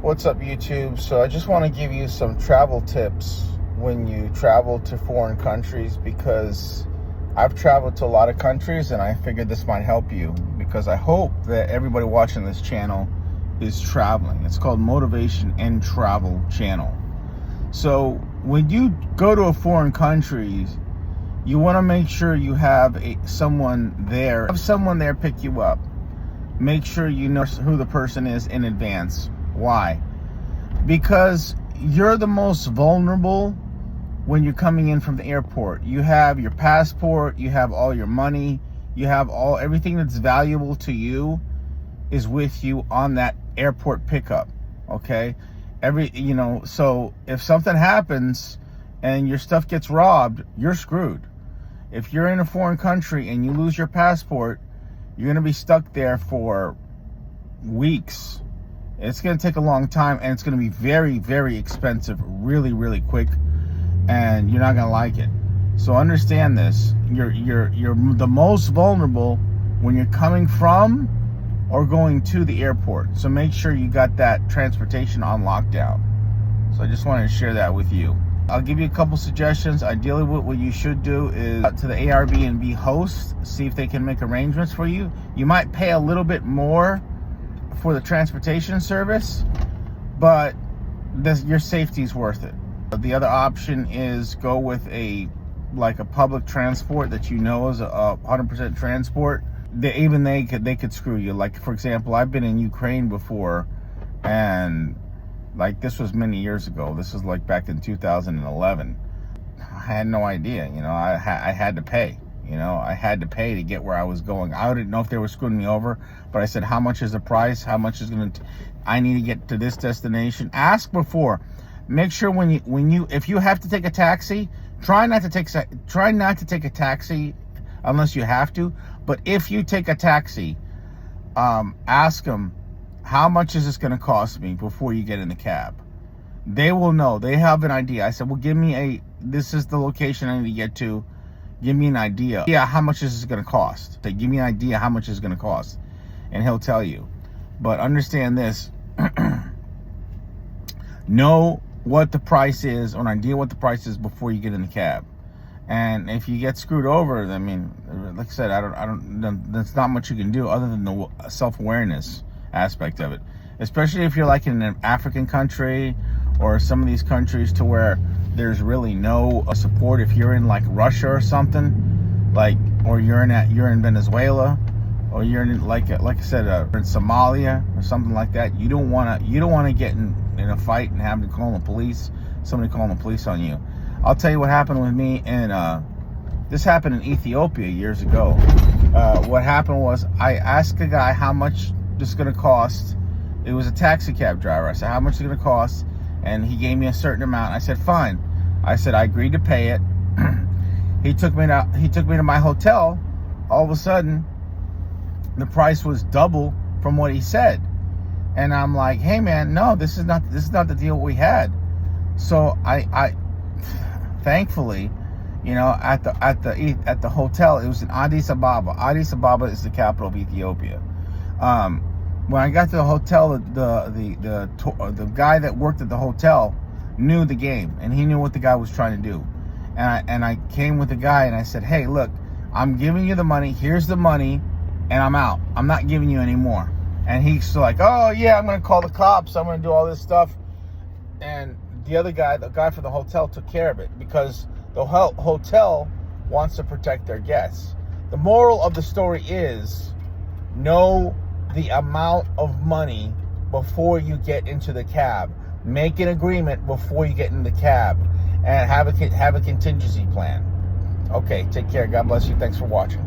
What's up, YouTube? So I just want to give you some travel tips when you travel to foreign countries, because I've traveled to a lot of countries and I figured this might help you, because I hope that everybody watching this channel is traveling. It's called Motivation and Travel Channel. So when you go to a foreign country, you want to make sure you have someone there. Have someone there pick you up. Make sure you know who the person is in advance. Why? Because you're the most vulnerable when you're coming in from the airport. You have your passport, you have all your money, you have everything that's valuable to you is with you on that airport pickup. Okay? So if something happens and your stuff gets robbed, you're screwed. If you're in a foreign country and you lose your passport, you're going to be stuck there for weeks. It's going to take a long time, and it's going to be very, very expensive really, really quick, and you're not going to like it. So understand this. You're the most vulnerable when you're coming from or going to the airport. So make sure you got that transportation on lockdown. So I just wanted to share that with you. I'll give you a couple suggestions. Ideally, what you should do is to the Airbnb host, see if they can make arrangements for you. You might pay a little bit more for the transportation service, but your safety is worth it. The other option is go with a public transport that you know is a 100% transport. They could screw you. Like, for example, I've been in Ukraine before, and this was many years ago. This was back in 2011. I had no idea. I had to pay. I had to pay to get where I was going. I didn't know if they were screwing me over, but I said, how much is the price? How much is I need to get to this destination? Ask before. Make sure if you have to take a taxi, try not to take a taxi unless you have to. But if you take a taxi, ask them, how much is this going to cost me before you get in the cab? They will know. They have an idea. I said, well, this is the location I need to get to. Give me an idea. Yeah, how much is this going to cost? Say, give me an idea how much it's going to cost. And he'll tell you. But understand this. Know what the price is, or an idea what the price is before you get in the cab. And if you get screwed over, like I said, there's not much you can do other than the self-awareness aspect of it. Especially if you're in an African country or some of these countries to where there's really no support. If you're in Russia or something, or you're in Venezuela, or you're in like I said, in Somalia or something like that, you don't want to get in a fight and have to call the police. Somebody calling the police on you. I'll tell you what happened with me, and this happened in Ethiopia years ago. What happened was I asked a guy how much this is going to cost. It was a taxi cab driver. I said, how much is it going to cost? And he gave me a certain amount. I said, fine. I said, I agreed to pay it. He took me to my hotel. All of a sudden, the price was double from what he said. And I'm like, hey man, no, this is not the deal we had. So I thankfully, at the hotel, it was in Addis Ababa. Addis Ababa is the capital of Ethiopia. When I got to the hotel, the guy that worked at the hotel knew the game, and he knew what the guy was trying to do. And I came with the guy and I said, hey, look, I'm giving you the money. Here's the money, and I'm out. I'm not giving you any more. And he's like, oh yeah, I'm going to call the cops. I'm going to do all this stuff. And the guy from the hotel took care of it, because the hotel wants to protect their guests. The moral of the story is, know the amount of money before you get into the cab. Make an agreement before you get in the cab, and have a contingency plan. Okay, take care. God bless you. Thanks for watching.